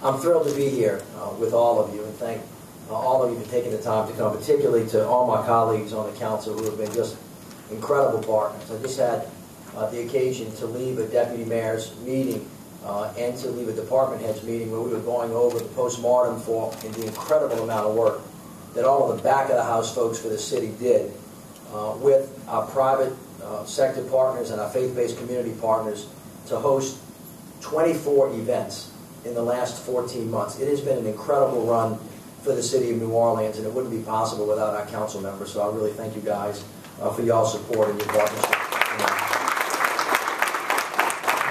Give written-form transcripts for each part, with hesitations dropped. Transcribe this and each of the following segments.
I'm thrilled to be here with all of you, and thank all of you for taking the time to come, particularly to all my colleagues on the council who have been just incredible partners. I just had the occasion to leave a deputy mayor's meeting and to leave a department head's meeting where we were going over the postmortem for the incredible amount of work that all of the back of the house folks for the city did with our private sector partners and our faith-based community partners to host 24 events in the last 14 months. It has been an incredible run for the city of New Orleans, and it wouldn't be possible without our council members. So I really thank you guys for y'all's support and your partnership.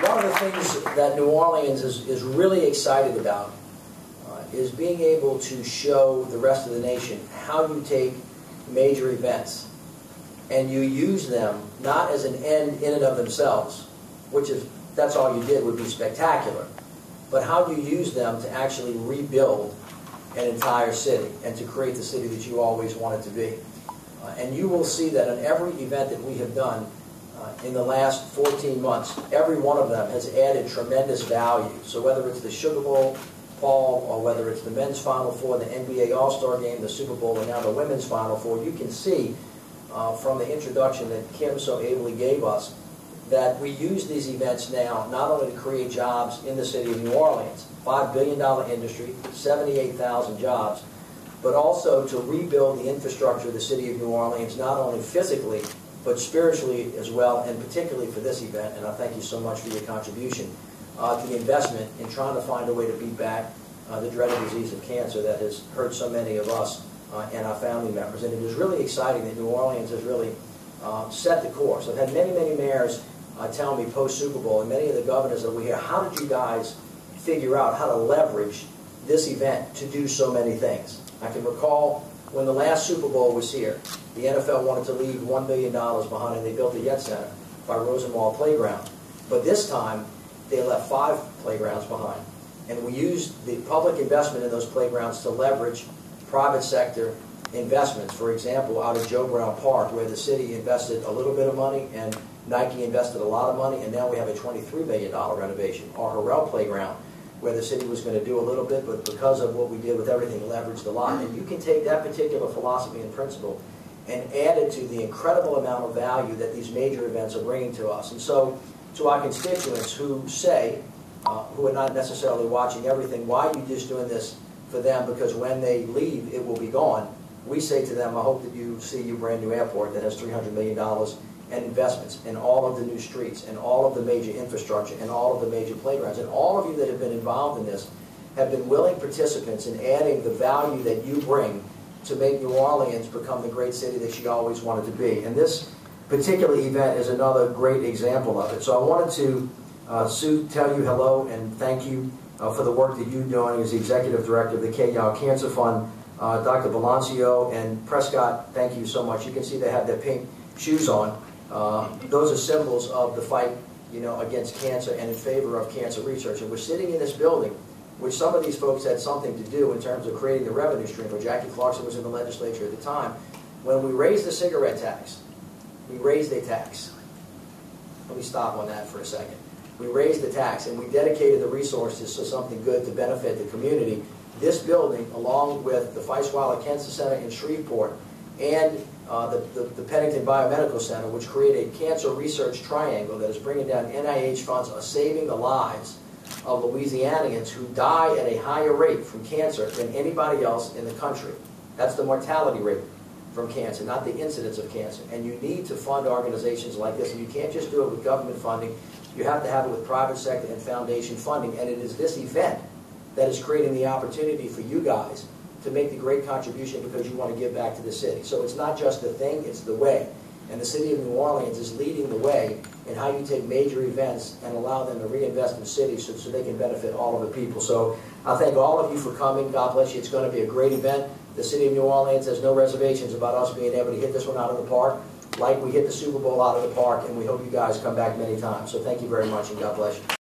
One of the things that New Orleans is really excited about is being able to show the rest of the nation how you take major events and you use them not as an end in and of themselves, which if that's all you did would be spectacular, but how you use them to actually rebuild an entire city and to create the city that you always wanted to be. And you will see that in every event that we have done in the last 14 months, every one of them has added tremendous value. So whether it's the Sugar Bowl, Paul, or whether it's the men's Final Four, the NBA All-Star Game, the Super Bowl, and now the women's Final Four, you can see from the introduction that Kim so ably gave us that we use these events now not only to create jobs in the city of New Orleans, $5 billion industry, 78,000 jobs, but also to rebuild the infrastructure of the city of New Orleans, not only physically, but spiritually as well, and particularly for this event. And I thank you so much for your contribution to the investment in trying to find a way to beat back the dreaded disease of cancer that has hurt so many of us and our family members. And it is really exciting that New Orleans has really set the course. I've had many, many mayors tell me post-Super Bowl, and many of the governors that we hear, how did you guys figure out how to leverage this event to do so many things? I can recall when the last Super Bowl was here, the NFL wanted to leave $1 billion behind, and they built the Yet Center by Rosenwald Playground. But this time, they left 5 playgrounds behind. And we used the public investment in those playgrounds to leverage private sector investments. For example, out of Joe Brown Park, where the city invested a little bit of money and Nike invested a lot of money, and now we have a $23 million renovation. Or Harrell Playground, where the city was going to do a little bit, but because of what we did with everything, leveraged a lot. And you can take that particular philosophy and principle and add it to the incredible amount of value that these major events are bringing to us. And so, to our constituents who say, who are not necessarily watching everything, why are you just doing this for them? Because when they leave, it will be gone. We say to them, I hope that you see your brand new airport that has $300 million and investments in all of the new streets and all of the major infrastructure and all of the major playgrounds. And all of you that have been involved in this have been willing participants in adding the value that you bring to make New Orleans become the great city that she always wanted to be. And this particular event is another great example of it. So I wanted to, Sue, tell you hello and thank you for the work that you're doing as the Executive Director of the K-Yow Cancer Fund. Dr. Balancio and Prescott, thank you so much. You can see they have their pink shoes on. Those are symbols of the fight, against cancer and in favor of cancer research. And we're sitting in this building, which some of these folks had something to do in terms of creating the revenue stream, where Jackie Clarkson was in the legislature at the time. When we raised the cigarette tax, we raised a tax. Let me stop on that for a second. We raised the tax and we dedicated the resources to something good to benefit the community. This building, along with the Feisweiler Cancer Center in Shreveport and the Pennington Biomedical Center, which create a cancer research triangle that is bringing down NIH funds, are saving the lives of Louisianians who die at a higher rate from cancer than anybody else in the country. That's the mortality rate from cancer, not the incidence of cancer. And you need to fund organizations like this, and you can't just do it with government funding. You have to have it with private sector and foundation funding, and it is this event that is creating the opportunity for you guys to make the great contribution because you want to give back to the city. So it's not just the thing, it's the way. And the city of New Orleans is leading the way in how you take major events and allow them to reinvest in cities so they can benefit all of the people. So I thank all of you for coming. God bless you. It's going to be a great event. The city of New Orleans has no reservations about us being able to hit this one out of the park, like we hit the Super Bowl out of the park, and we hope you guys come back many times. So thank you very much, and God bless you.